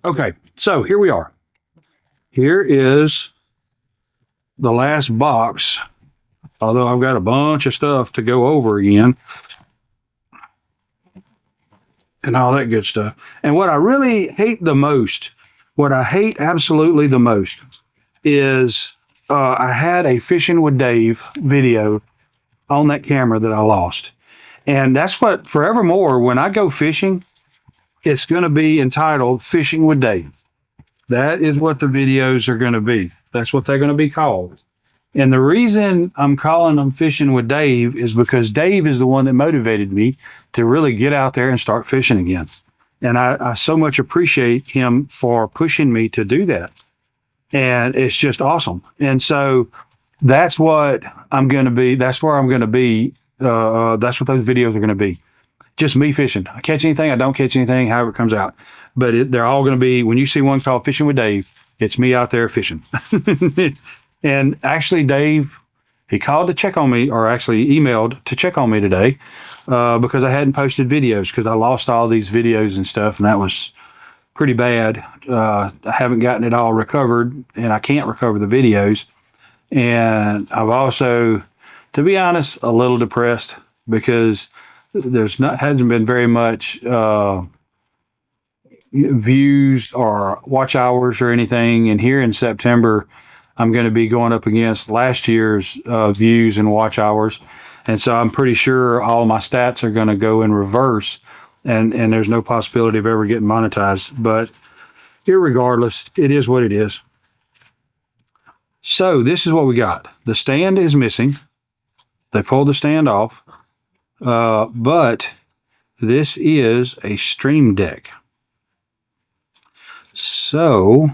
Okay, so here we are. Here is the last box, although I've got a bunch of stuff to go over again and all that good stuff. And what I really hate the most, what I hate absolutely the most is I had a Fishing with Dave video on that camera that I lost. And that's what forevermore, when I go fishing, it's going to be entitled Fishing with Dave. That is what the videos are going to be. That's what they're going to be called. And the reason I'm calling them Fishing with Dave is because Dave is the one that motivated me to really get out there and start fishing again. And I so much appreciate him for pushing me to do that. And it's just awesome. And so that's what I'm going to be. That's where I'm going to be. That's what those videos are going to be. Just me fishing. I catch anything, I don't catch anything, however it comes out. But they're all going to be, when you see one called Fishing with Dave, it's me out there fishing. And actually, Dave, he called to check on me, or actually emailed to check on me today because I hadn't posted videos because I lost all these videos and stuff, and that was pretty bad. I haven't gotten it all recovered, and I can't recover the videos. And I've also, to be honest, a little depressed because hasn't been very much views or watch hours or anything. And here in September, I'm going to be going up against last year's views and watch hours. And so I'm pretty sure all my stats are going to go in reverse, and there's no possibility of ever getting monetized. But irregardless, it is what it is. So this is what we got. The stand is missing. They pulled the stand off. But this is a Stream Deck. So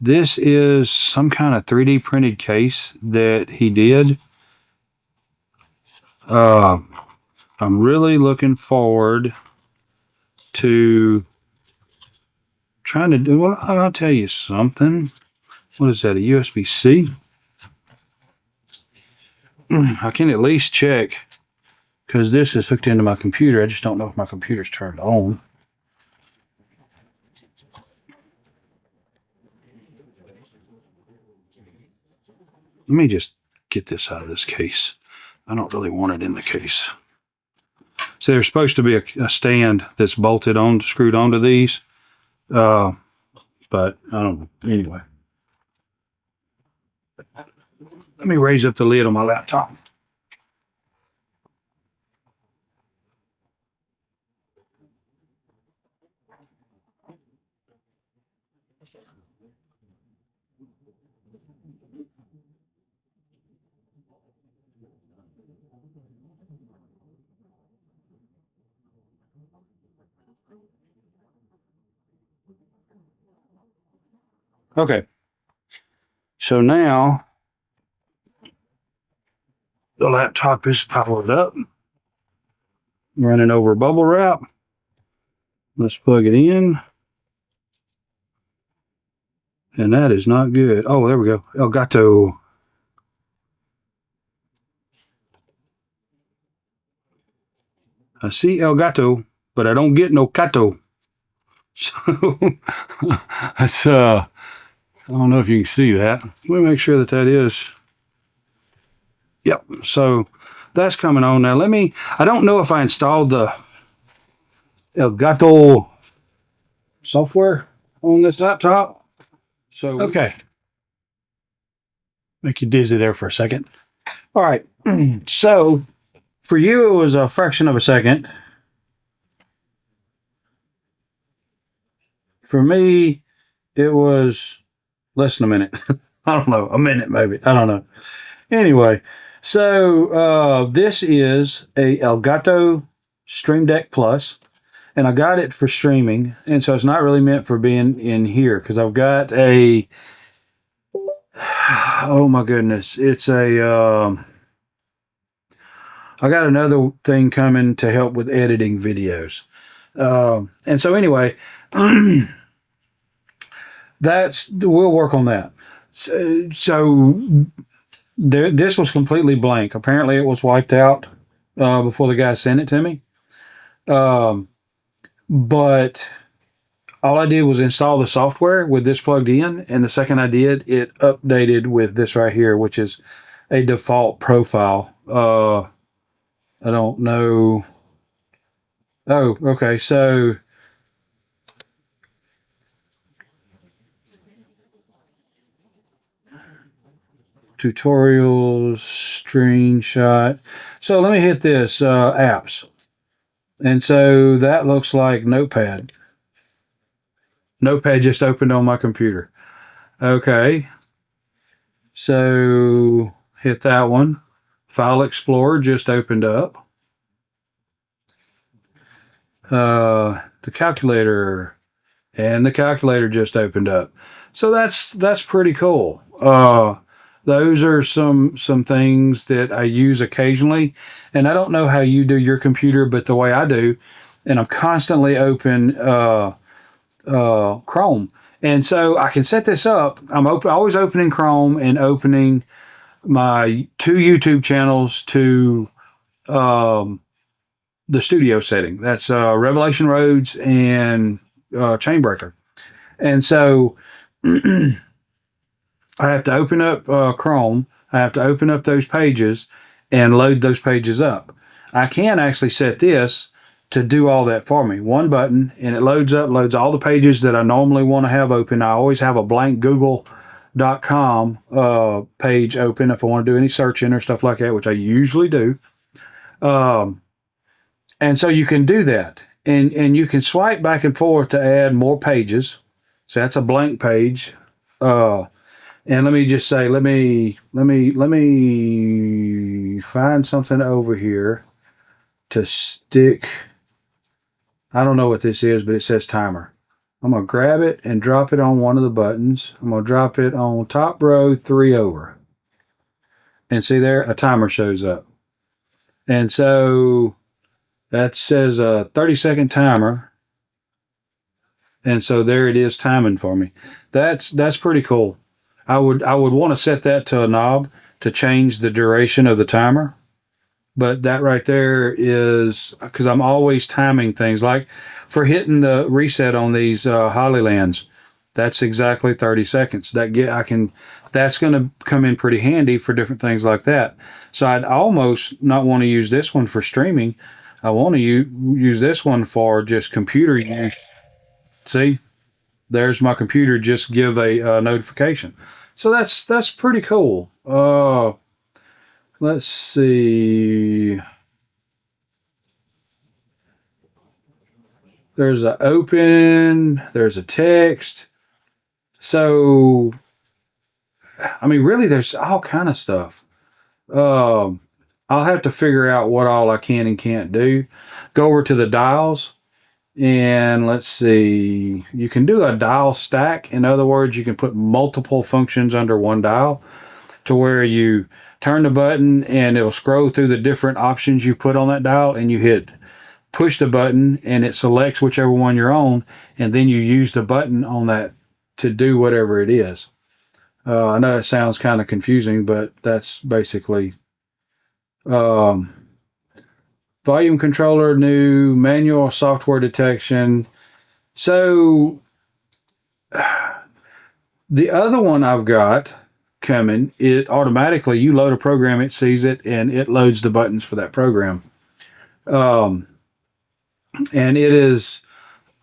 this is some kind of 3D printed case that he did. I'm really looking forward to trying to do, well, I'll tell you something. What is that, a USB-C? I can at least check because this is hooked into my computer. I just don't know if my computer's turned on. Let me just get this out of this case. I don't really want it in the case. So there's supposed to be a stand that's bolted on, screwed onto these. But I don't know. Anyway. Let me raise up the lid on my laptop. Okay. So now the laptop is powered up, running over bubble wrap. Let's plug it in. And that is not good. Oh, there we go. Elgato. I see Elgato, but I don't get no Cato. So that's I don't know if you can see that. Let me make sure that is. Yep. So that's coming on now. I don't know if I installed the Elgato software on this laptop. So, okay. Make you dizzy there for a second. All right. So for you, it was a fraction of a second. For me, it was less than a minute. I don't know, a minute maybe. I don't know. Anyway, so this is a Elgato Stream Deck Plus, and I got it for streaming, and so it's not really meant for being in here because I've got a, oh my goodness, it's a, I got another thing coming to help with editing videos. And so anyway, we'll work on that. So this was completely blank. Apparently it was wiped out before the guy sent it to me. But all I did was install the software with this plugged in, and the second I did, it updated with this right here, which is a default profile. I don't know. Oh, okay. So tutorials, screenshot. So let me hit this apps. And so that looks like Notepad. Notepad just opened on my computer. Okay. So hit that one. File Explorer just opened up. The calculator, and the calculator just opened up. So that's pretty cool. Those are some things that I use occasionally, and I don't know how you do your computer, but the way I do, and I'm constantly open Chrome, and so I can set this up. I'm always opening Chrome and opening my 2 YouTube channels to the studio setting. That's Revelation Roads and Chainbreaker. And so I have to open up Chrome. I have to open up those pages and load those pages up. I can actually set this to do all that for me. One button, and it loads all the pages that I normally want to have open. I always have a blank Google.com page open if I want to do any searching or stuff like that, which I usually do. And so you can do that, and you can swipe back and forth to add more pages. So that's a blank page. And let me just say, let me find something over here to stick. I don't know what this is, but it says timer. I'm going to grab it and drop it on one of the buttons. I'm going to drop it on top row 3 over. And see there, a timer shows up. And so that says a 30-second timer. And so there it is timing for me. That's pretty cool. I would want to set that to a knob to change the duration of the timer. But that right there is because I'm always timing things, like for hitting the reset on these Hollylands. That's exactly 30 seconds. That's going to come in pretty handy for different things like that. So I'd almost not want to use this one for streaming. I want to use this one for just computer use. See, there's my computer. Just give a notification. So that's pretty cool. Let's see. There's a open. There's a text. So, I mean, really, there's all kind of stuff. I'll have to figure out what all I can and can't do. Go over to the dials, and let's see. You can do a dial stack. In other words, you can put multiple functions under one dial to where you turn the button and it'll scroll through the different options you put on that dial, and you hit push the button and it selects whichever one you're on, and then you use the button on that to do whatever it is. I know it sounds kind of confusing, but that's basically volume controller, new manual software detection. So the other one I've got coming, it automatically, you load a program, it sees it, and it loads the buttons for that program. And it is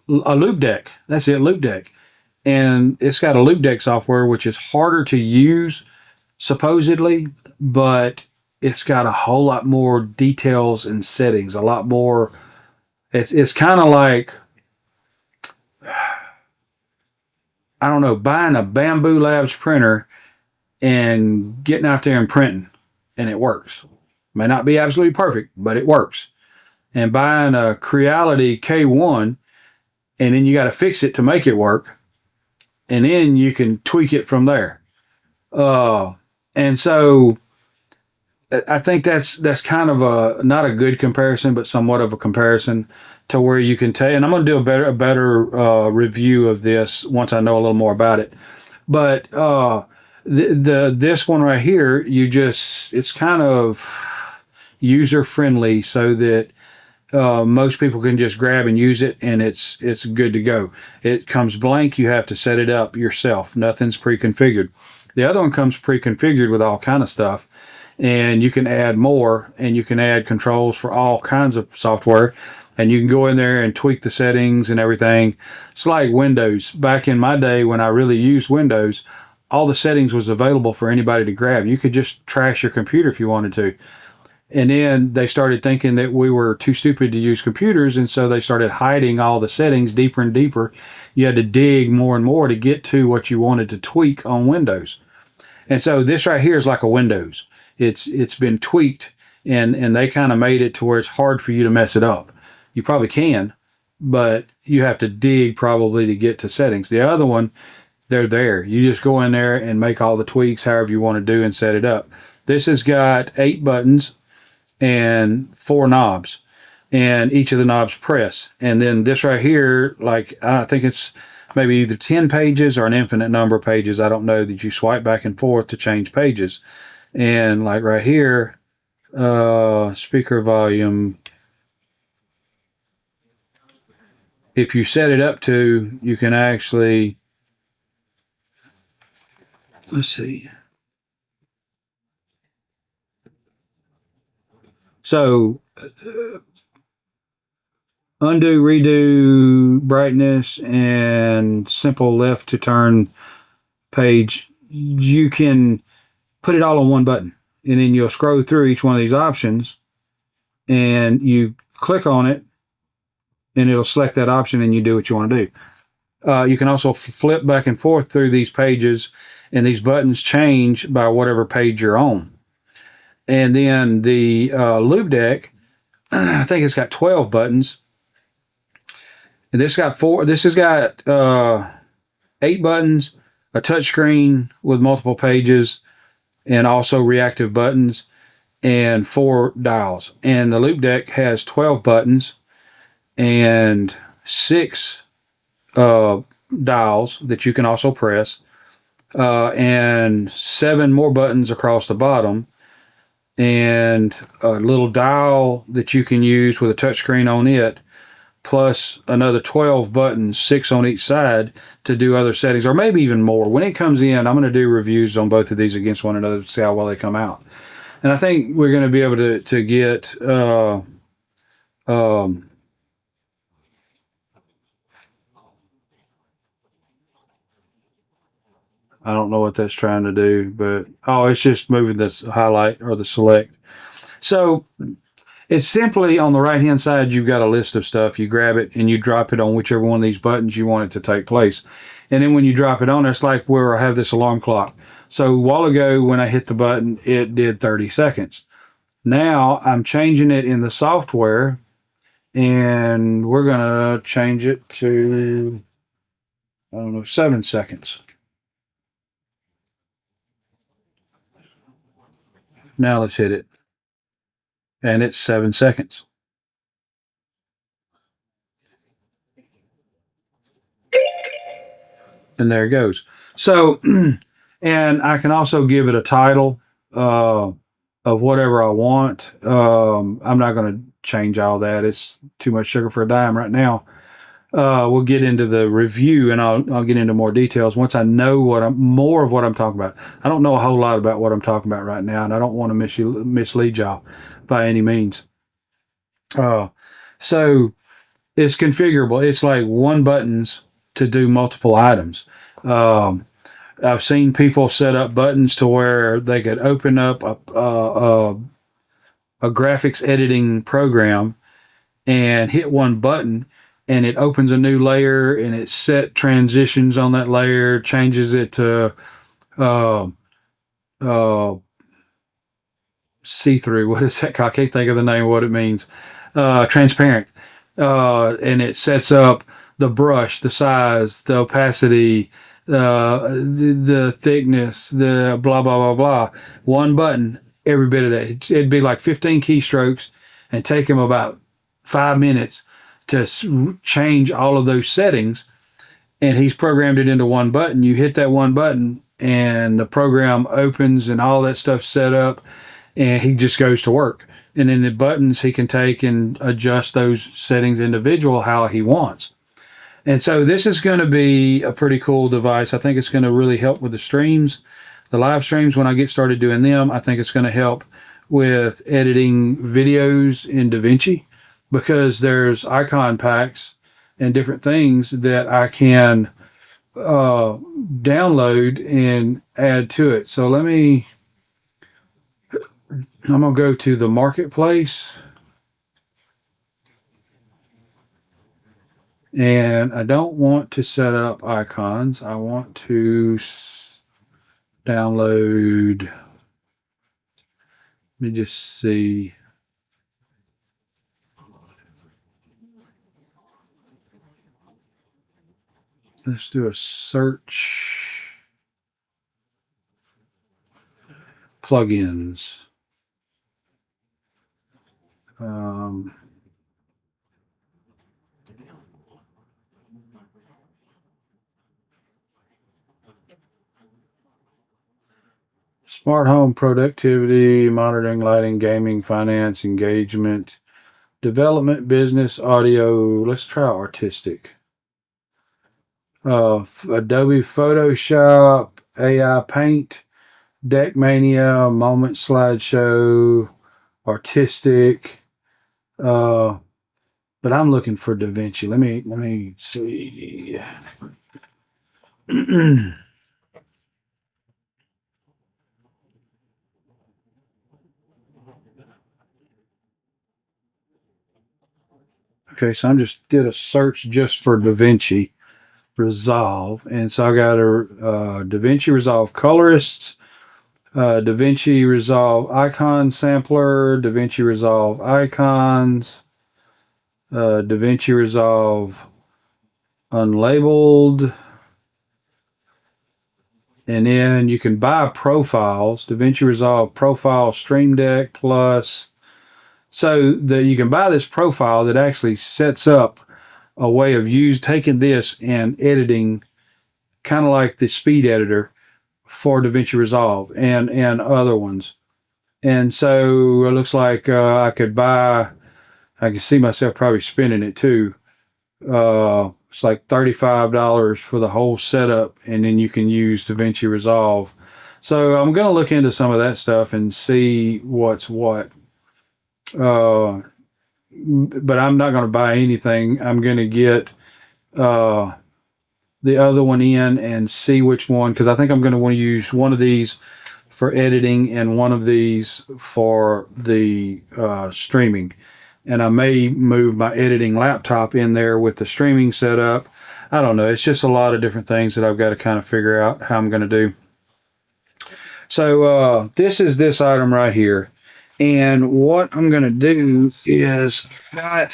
a LOUPEDECK. That's it, LOUPEDECK. And it's got a LOUPEDECK software, which is harder to use, supposedly, but it's got a whole lot more details and settings, a lot more. It's kind of like, I don't know, buying a Bamboo Labs printer and getting out there and printing, and it works. May not be absolutely perfect, but it works. And buying a Creality K1, and then you got to fix it to make it work, and then you can tweak it from there. And so I think that's kind of a not a good comparison, but somewhat of a comparison to where you can take. And I'm going to do a better review of this once I know a little more about it. But this one right here, it's kind of user friendly, so that most people can just grab and use it, and it's good to go. It comes blank. You have to set it up yourself. Nothing's pre-configured. The other one comes pre-configured with all kind of stuff, and you can add more, and you can add controls for all kinds of software, and you can go in there and tweak the settings and everything. It's like Windows. Back in my day when I really used Windows, all the settings was available for anybody to grab. You could just trash your computer if you wanted to. And then they started thinking that we were too stupid to use computers, and so they started hiding all the settings deeper and deeper. You had to dig more and more to get to what you wanted to tweak on Windows. And so this right here is like a Windows. It's been tweaked, and they kind of made it to where it's hard for you to mess it up. You probably can, but you have to dig probably to get to settings. The other one, they're there. You just go in there and make all the tweaks however you want to do and set it up. This has got 8 buttons and 4 knobs, and each of the knobs press. And then this right here, like I think it's maybe either 10 pages or an infinite number of pages, I don't know, that you swipe back and forth to change pages. And like right here, speaker volume, if you set it up to, you can actually, let's see. So undo, redo, brightness, and simple left to turn page. You can put it all on one button, and then you'll scroll through each one of these options, and you click on it, and it'll select that option, and you do what you want to do. You can also flip back and forth through these pages, and these buttons change by whatever page you're on. And then the LOUPEDECK, I think it's got 12 buttons. And this got 4. This has got 8 buttons, a touchscreen with multiple pages, and also reactive buttons, and 4 dials. And the LOUPEDECK has 12 buttons and 6 dials that you can also press, and 7 more buttons across the bottom, and a little dial that you can use with a touchscreen on it, plus another 12 buttons, 6 on each side, to do other settings, or maybe even more. When it comes in, I'm going to do reviews on both of these against one another to see how well they come out. And I think we're going to be able to get I don't know what that's trying to do, but it's just moving this highlight or the select. So it's simply on the right hand side, you've got a list of stuff. You grab it and you drop it on whichever one of these buttons you want it to take place. And then when you drop it on, it's like where I have this alarm clock. So a while ago when I hit the button, it did 30 seconds. Now I'm changing it in the software, and we're going to change it to, 7 seconds. Now let's hit it. And it's 7 seconds. And there it goes. So, and I can also give it a title of whatever I want. I'm not going to change all that. It's too much sugar for a dime right now. We'll get into the review, and I'll get into more details once I know more of what I'm talking about. I don't know a whole lot about what I'm talking about right now, and I don't want to mislead y'all by any means. So it's configurable. It's like one buttons to do multiple items. I've seen people set up buttons to where they could open up a graphics editing program and hit one button, and it opens a new layer, and it set transitions on that layer, changes it to see-through. What is that? I can't think of the name of what it means. Transparent. And it sets up the brush, the size, the opacity, the thickness, the blah, blah, blah, blah. One button, every bit of that. It'd be like 15 keystrokes and take them about 5 minutes to change all of those settings. And he's programmed it into one button. You hit that one button and the program opens and all that stuff's set up, and he just goes to work. And then the buttons he can take and adjust those settings individual how he wants. And so this is going to be a pretty cool device. I think it's going to really help with the streams, the live streams when I get started doing them. I think it's going to help with editing videos in DaVinci because there's icon packs and different things that I can download and add to it. So I'm going to go to the marketplace. And I don't want to set up icons. I want to download. Let me just see. Let's do a search. Plugins. Smart home productivity, monitoring, lighting, gaming, finance, engagement, development, business, audio. Let's try artistic. Adobe Photoshop, AI Paint, Deck Mania, Moment Slideshow, artistic. But I'm looking for DaVinci. Let me see. Okay, so I just did a search just for DaVinci Resolve, and so I got a DaVinci Resolve Colorists, DaVinci Resolve Icon Sampler, DaVinci Resolve Icons, DaVinci Resolve Unlabeled, and then you can buy profiles, DaVinci Resolve Profile Stream Deck Plus. So that you can buy this profile that actually sets up a way of taking this and editing, kind of like the speed editor for DaVinci Resolve and other ones. And so it looks like I can see myself probably spending it too. It's like $35 for the whole setup, and then you can use DaVinci Resolve. So I'm going to look into some of that stuff and see what's what. But I'm not going to buy anything. I'm going to get the other one in and see which one, because I think I'm going to want to use one of these for editing and one of these for the streaming. And I may move my editing laptop in there with the streaming setup. I don't know. It's just a lot of different things that I've got to kind of figure out how I'm going to do. So this is this item right here. And what I'm going to do is got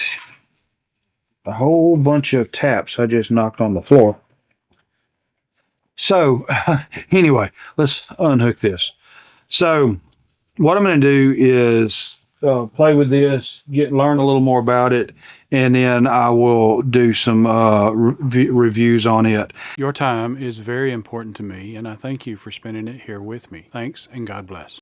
a whole bunch of taps I just knocked on the floor. So anyway, let's unhook this. So what I'm going to do is play with this, learn a little more about it, and then I will do some reviews on it. Your time is very important to me, and I thank you for spending it here with me. Thanks, and God bless.